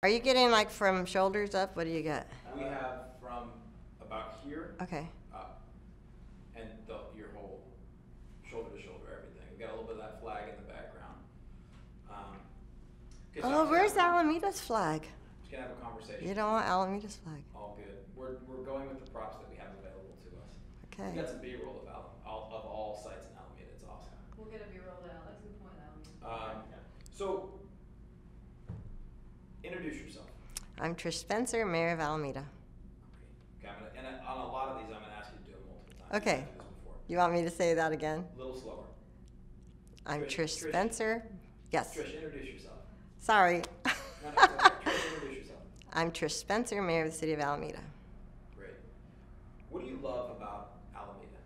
Are you getting like from shoulders up? What do you get? We have from about here Okay. up, and your whole shoulder to shoulder, everything. We got a little bit of that flag in the background. Okay, so Oh, where's Alameda's flag? Just gonna have a conversation. You don't want Alameda's flag. All good. We're going with the props that we have available to us. Okay. We got some B-roll of all sites in Alameda. It's awesome. We'll get a B-roll now. That's a good point, Alameda. So, introduce yourself. I'm Trish Spencer, Mayor of Alameda. Okay, on a lot of these, I'm gonna ask you to do it multiple times. Okay. I've done this before. You want me to say that again? A little slower. I'm Trish Trish. Spencer. Yes. Trish, introduce yourself. Sorry. No, it's okay. Trish, introduce yourself. I'm Trish Spencer, Mayor of the City of Alameda. Great. What do you love about Alameda?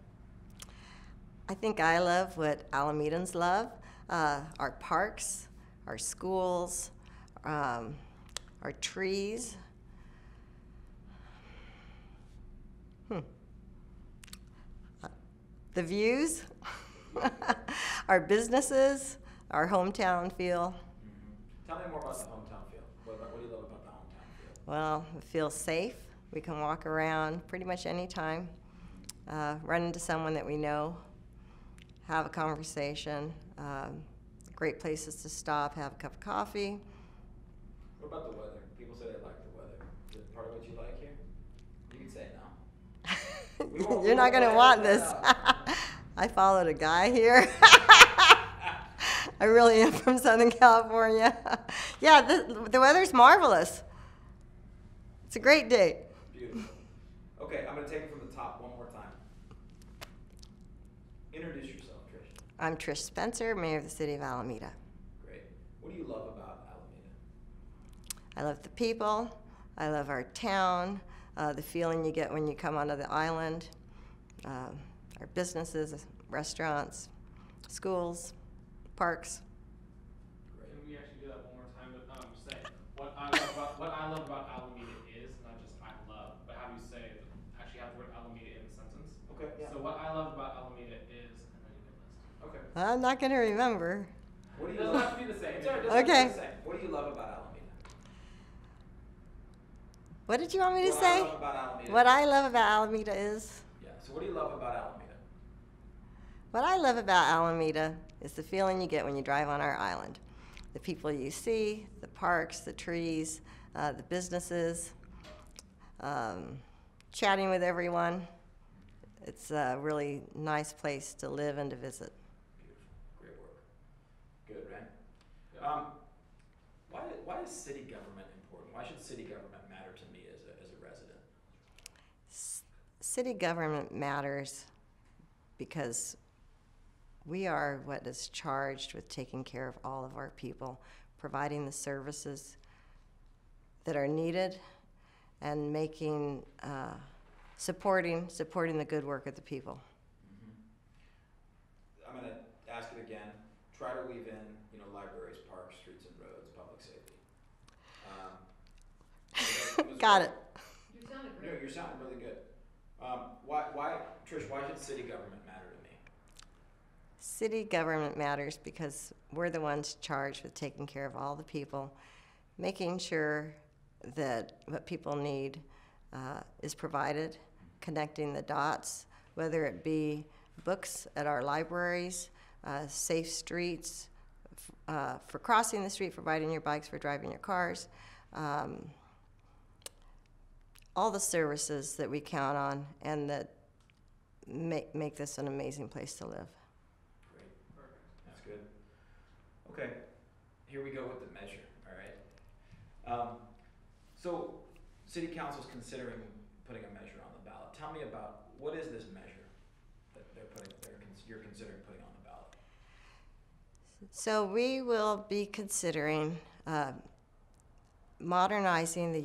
I think I love what Alamedans love. Our parks, our schools, our trees. The views, our businesses, our hometown feel. Mm-hmm. Tell me more about the hometown feel. What do you love about the hometown feel? Well, it feels safe. We can walk around pretty much any time, run into someone that we know, have a conversation, great places to stop, have a cup of coffee. What about the weather? People say they like the weather. Is it part of what you like here? You can say no. You're not going to want this. I followed a guy here. I really am from Southern California. Yeah, the weather's marvelous. It's a great day. Beautiful. Okay, I'm going to take it from the top one more time. Introduce yourself, Trish. I'm Trish Spencer, Mayor of the City of Alameda. Great. What do you love about Alameda? I love the people. I love our town, the feeling you get when you come onto the island, our businesses, restaurants, schools, parks. Great. Can we actually do that one more time? But say what I love about Alameda is not just I love, but how do you say actually have the word Alameda in the sentence? Okay. Yeah. So what I love about Alameda is, and then you can list. Okay. I'm not going to remember. What do It you doesn't love? have to be the same. It's all right, it doesn't Okay. have to be the same. What do you love about Alameda? What did you want me to What say? I love about Alameda. What I love about Alameda is? Yeah. So what do you love about Alameda? What I love about Alameda is the feeling you get when you drive on our island. The people you see, the parks, the trees, the businesses, chatting with everyone. It's a really nice place to live and to visit. Beautiful. Great work. Good, right? Why is city government important? Why should city government matter to me as a resident? City government matters because we are what is charged with taking care of all of our people, providing the services that are needed, and making supporting the good work of the people. Mm-hmm. I'm going to ask it again. Try to weave in, libraries, parks, streets and roads, public safety. Got it. You sounded No, great. you're sounding really good. Trish, why should city government matter to me? City government matters because we're the ones charged with taking care of all the people, making sure that what people need is provided, connecting the dots, whether it be books at our libraries, safe streets, for crossing the street, for riding your bikes, for driving your cars, all the services that we count on and that make this an amazing place to live. Great. Perfect. That's good. Okay. Here we go with the measure, all right? So City Council's considering putting a measure on the ballot. Tell me about, what is this measure that you're considering putting on the ballot? So we will be considering modernizing the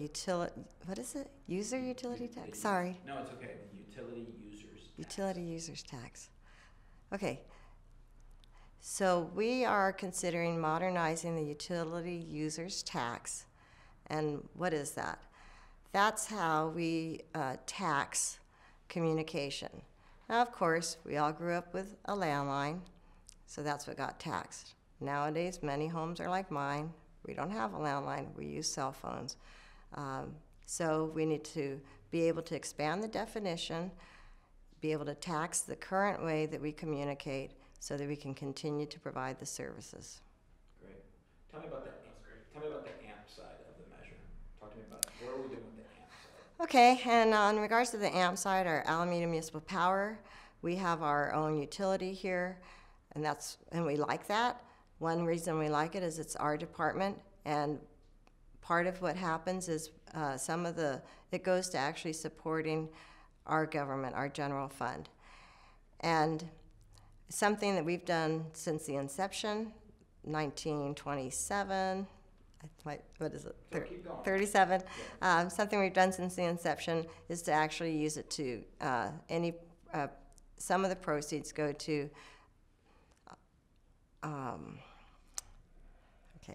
user utility tax? Sorry. No, it's okay. The utility users tax. Utility users tax. Okay. So we are considering modernizing the utility users tax. And what is that? That's how we tax communication. Now, of course, we all grew up with a landline, so that's what got taxed. Nowadays, many homes are like mine, We don't have a landline. We use cell phones. So we need to be able to expand the definition, be able to tax the current way that we communicate so that we can continue to provide the services. Great. Tell me about the AMP side of the measure. Talk to me about what are we doing with the AMP side? Okay, and in regards to the AMP side, our Alameda Municipal Power, we have our own utility here, and we like that. One reason we like it is it's our department, and part of what happens is it goes to actually supporting our government, our general fund. And something that we've done since the inception, 1927, what is it? So keep going. 37. Something we've done since the inception is to actually use it to some of the proceeds go to. Okay,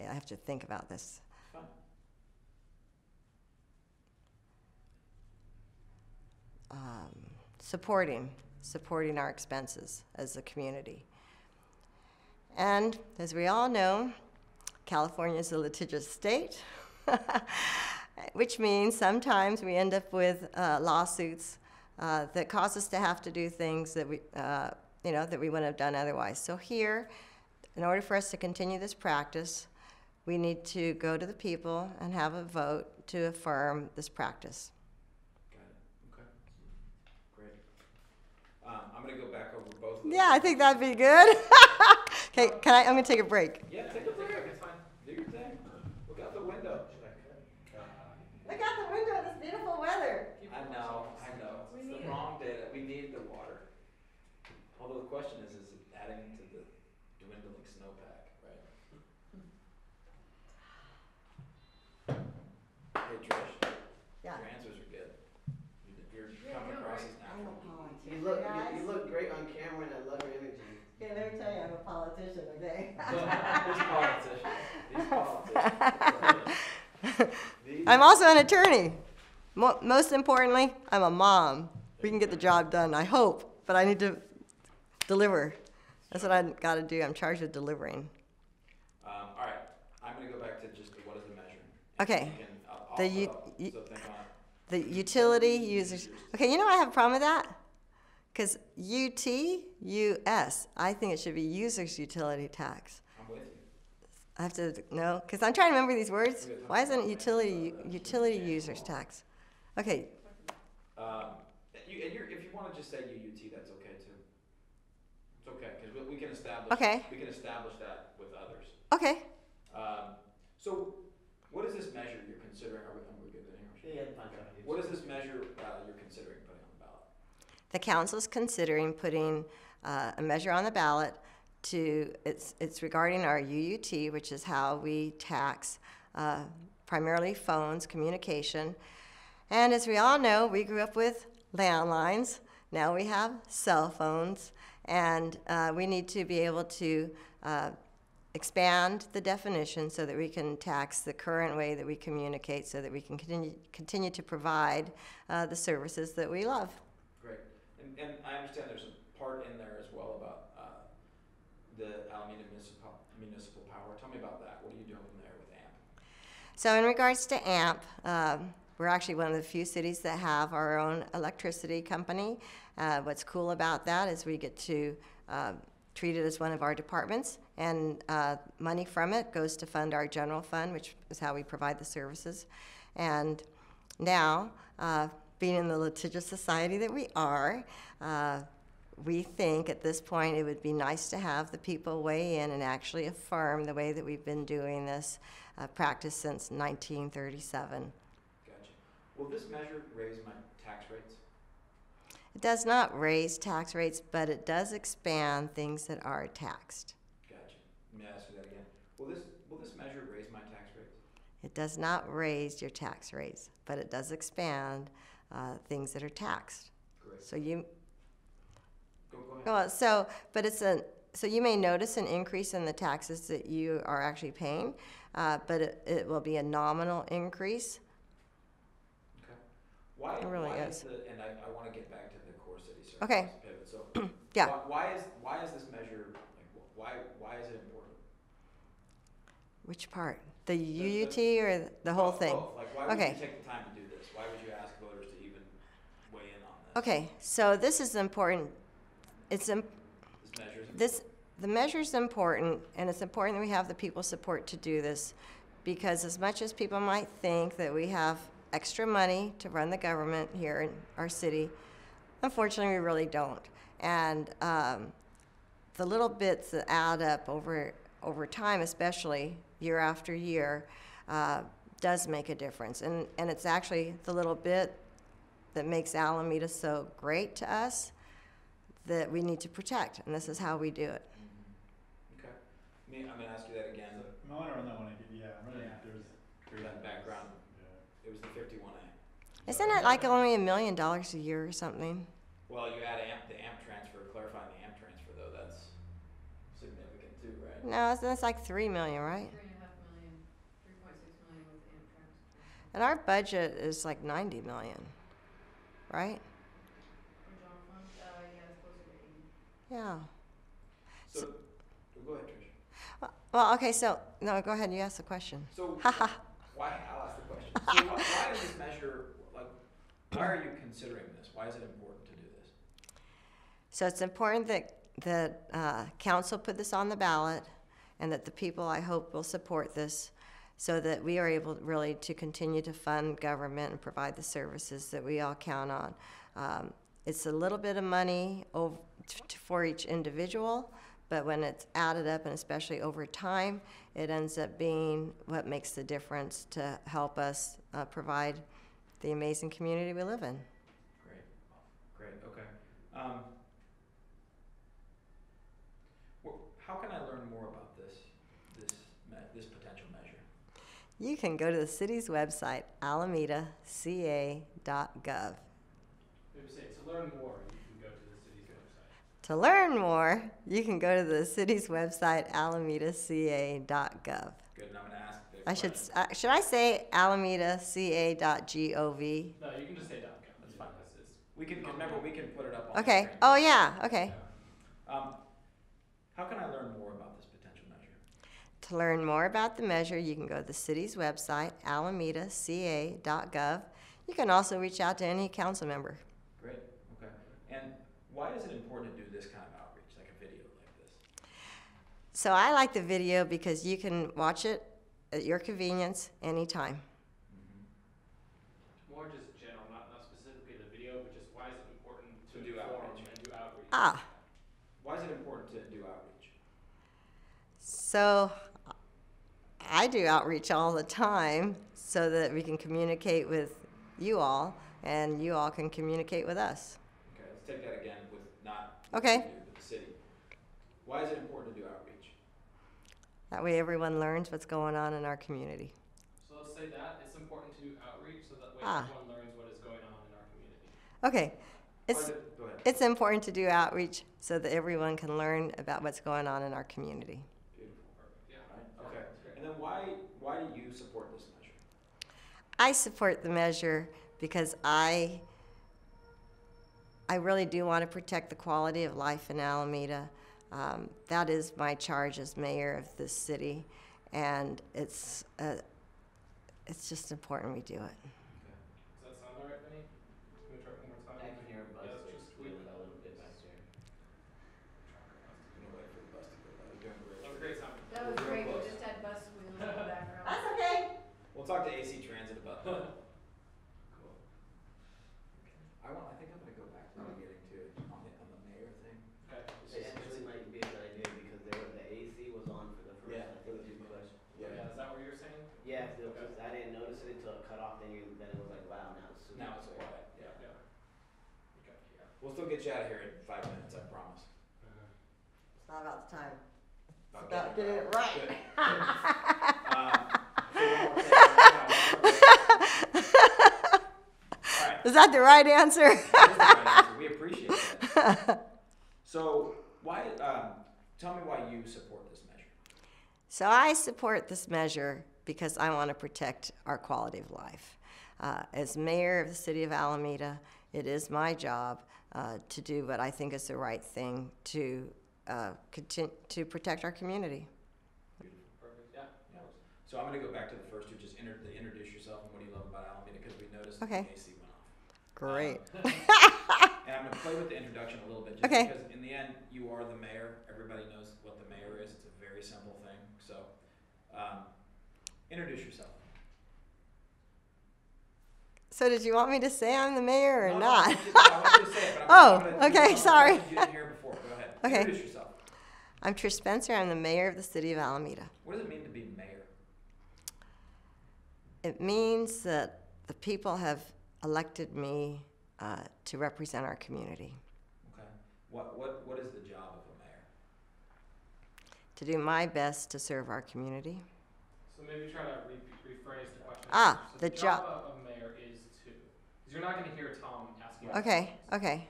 I have to think about this. Fine. Supporting our expenses as a community. And as we all know, California is a litigious state, which means sometimes we end up with lawsuits that cause us to have to do things that that we wouldn't have done otherwise. So here, in order for us to continue this practice, we need to go to the people and have a vote to affirm this practice. Got it. Okay. Great. I'm going to go back over both of those. Yeah, I think that'd be good. Okay, I'm going to take a break. Yeah, take a break. It's fine. Do your thing. Look out the window. Look out the window at this beautiful weather. I know. We It's need the it. wrong data. We need the water. Although the question is it adding to the dwindling snowpack, right? Hey, Trish. Yeah. Your answers are good. You're coming across as natural. You look great on camera, and I love your energy. Okay, let me tell you, I'm a politician, okay? These politicians. I'm also an attorney. Most importantly, I'm a mom. We can get the job done, I hope, but I need to deliver. That's what I've got to do. I'm charged with delivering. All right, I'm going to go back to just what is the measure. Okay. You can, I'll The put u- up, u- so think on it. The utility users. Okay, you know I have a problem with that? Because UTUS, I think it should be users utility tax. I'm with you. I have to know, because I'm trying to remember these words. Why isn't it utility users tax? Okay, If you want to just say UUT, that's okay too. It's okay because we can establish. Okay. We can establish that with others. okay. So, what is this measure you're considering? Are we good here? Yeah, fine. What is this measure you're considering putting on the ballot? The council is considering putting a measure on the ballot it's regarding our UUT, which is how we tax primarily phones, communication. And as we all know, we grew up with landlines. Now we have cell phones, and we need to be able to expand the definition so that we can tax the current way that we communicate so that we can continue to provide the services that we love. Great. And I understand there's a part in there as well about the Alameda Municipal Power. Tell me about that. What are you doing there with AMP? So in regards to AMP, we're actually one of the few cities that have our own electricity company. What's cool about that is we get to treat it as one of our departments, and money from it goes to fund our general fund, which is how we provide the services. And now, being in the litigious society that we are, we think at this point it would be nice to have the people weigh in and actually affirm the way that we've been doing this practice since 1937. Gotcha. Will this measure raise my tax rates? It does not raise tax rates, but it does expand things that are taxed. Gotcha. May I ask you that again? Will this measure raise my tax rates? It does not raise your tax rates, but it does expand things that are taxed. Great. So you, Go ahead. well, so you may notice an increase in the taxes that you are actually paying, but it will be a nominal increase. Okay. Why It really why is. and I want to get back to the core city services Okay. pivot. So Yeah. why is this measure why is it important? Which part? The UUT or the whole thing? Both. Like, why would Okay. you take the time to do this? Why would you ask voters to even weigh in on this? Okay, so this is important. It's This measure is this the measure's important, and it's important that we have the people support to do this, because as much as people might think that we have extra money to run the government here in our city, unfortunately we really don't. And the little bits that add up over time, especially year after year, does make a difference. And it's actually the little bit that makes Alameda so great to us that we need to protect, and this is how we do it. Okay. I'm gonna ask you that again. I wonder on that one, there's That background. Yeah. It was the 51A. Isn't it like only $1 million a year or something? Well, you add the AMP transfer, clarifying the AMP transfer though, that's significant too, right? No, that's like $3 million, right? 3.5 million, 3.6 million with the Amtrak. And our budget is like $90 million, right? For general fund, yeah, it's closer to 80. Yeah. So, go ahead, Trish. Well, okay, so, no, go ahead, you ask the question. So, Haha. why, I'll ask the question. So why is this measure, like, why are you considering this? Why is it important to do this? So it's important that council put this on the ballot, and that the people, I hope, will support this, so that we are able really to continue to fund government and provide the services that we all count on. It's a little bit of money for each individual, but when it's added up, and especially over time, it ends up being what makes the difference to help us provide the amazing community we live in. Great, okay. How can I learn more about this potential measure? You can go to the city's website, alamedaca.gov. Maybe say, to learn more, you can go to the city's website. To learn more, you can go to the city's website, alamedaca.gov. Good, and I'm gonna ask the I should, question. should I say alamedaca.gov? No, you can just say .gov. That's fine. We can, remember, we can put it up on the Okay, screen. oh yeah, okay. How can I learn more about this potential measure? To learn more about the measure, you can go to the city's website, alamedaca.gov. You can also reach out to any council member. Great, okay. And why is it important to do this kind of outreach, like a video like this? So I like the video because you can watch it at your convenience anytime. More just general, not specifically the video, but just why is it important to Do inform outreach. and do outreach? Ah. Why is it important to do outreach? So I do outreach all the time so that we can communicate with you all, and you all can communicate with us. Okay, let's take that again with not Okay. you, but the city. Why is it important to do outreach? That way everyone learns what's going on in our community. So let's say that it's important to outreach so that way Ah. everyone learns what is going on in our community. Okay, Go ahead. it's important to do outreach so that everyone can learn about what's going on in our community. Beautiful. Perfect, yeah. Right, okay. That's great. And then why do you support this measure? I support the measure because I really do want to protect the quality of life in Alameda. That is my charge as mayor of this city, and it's just important we do it. Does that sound all right, Vinny? Can we try one more time? I can hear a bus Yeah, let's just tweak squealing a little bit back there. You know, wait for the bus to go by. You're doing great. That was great sound. That was Real great, we close. just had bus squealing in the background. okay. We'll talk to AC Transit about that. Cool. I think I'm gonna go back to getting to it on the mayor thing. Okay. It actually might be a good idea because the AC was on for the first, Yeah, I for the think, 2 people. questions. Yeah, is that what you're saying? Yeah, Okay. I didn't notice it until it cut off, then it was like, wow, now it's super Now it's clear. quiet, yeah. Yeah. Okay, yeah. We'll still get you out of here in 5 minutes, I promise. It's not about the time. About getting it right. Good. So one more thing. All right. Is that the right answer? That is the right answer. We appreciate that. So tell me why you support this measure. So I support this measure because I want to protect our quality of life. As mayor of the city of Alameda, it is my job to do what I think is the right thing to protect our community. Beautiful. Perfect, yeah. Yeah. So I'm gonna go back to the first two, just introduce yourself and what do you love about Alameda, because we noticed Okay. the AC went off. Great. And I'm gonna play with the introduction a little bit, just Okay. because in the end, you are the mayor. Everybody knows what the mayor is. It's a very simple thing. So, introduce yourself. So did you want me to say I'm the mayor or No, not? I want you to say it, but Oh, I'm gonna okay, do some sorry. questions you didn't hear before. Go ahead. Okay. Introduce yourself. I'm Trish Spencer. I'm the mayor of the city of Alameda. What does it mean to be mayor? It means that the people have elected me to represent our community, Okay. What is the job of a mayor? to do my best to serve our community. So maybe try to rephrase the question. Ah, So the job job. of a mayor is to, because you're not going to hear Tom asking. Okay, okay.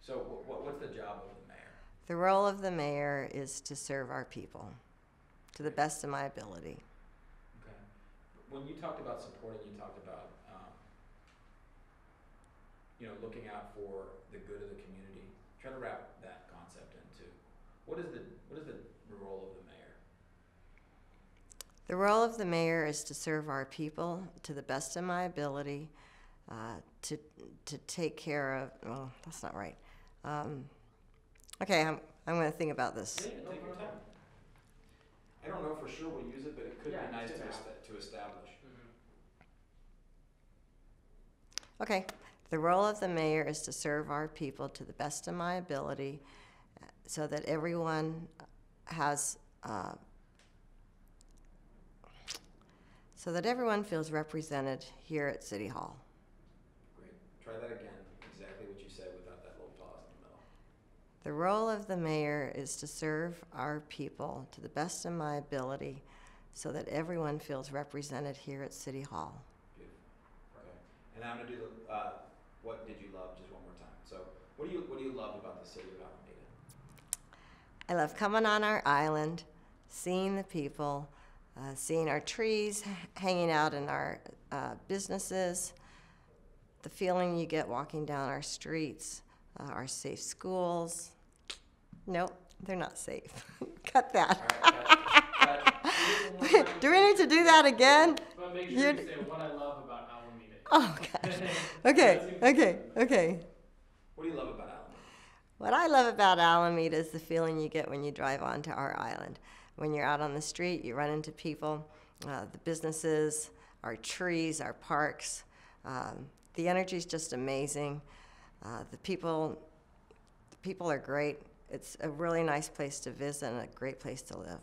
So what's the job of the mayor? The role of the mayor is to serve our people to the best of my ability. Okay. When you talked about supporting, you talked about looking out for the good of the community. Try to wrap that concept into what is the role of the mayor? The role of the mayor is to serve our people to the best of my ability, to take care of. Well, that's not right. Okay, I'm going to think about this. Yeah, take your time. I don't know for sure we'll use it, but it could Yeah, be nice it's to establish. Okay, the role of the mayor is to serve our people to the best of my ability, so that everyone has, so that everyone feels represented here at City Hall. Great. Try that again. Exactly what you said without that little pause in the middle. The role of the mayor is to serve our people to the best of my ability, so that everyone feels represented here at City Hall. Beautiful. Okay. And now I'm gonna do the what did you love just one more time. So what do you love about the city of Alameda? I love coming on our island, seeing the people, seeing our trees hanging out in our businesses, the feeling you get walking down our streets, our safe schools. Nope, they're not safe. Cut that. All right. Cut. Do we need to do that again? But make sure you say what I love about Alameda. Oh, gosh. Okay. What do you love about Alameda? What I love about Alameda is the feeling you get when you drive onto our island. When you're out on the street, you run into people, the businesses, our trees, our parks. The energy is just amazing. The people are great. It's a really nice place to visit and a great place to live.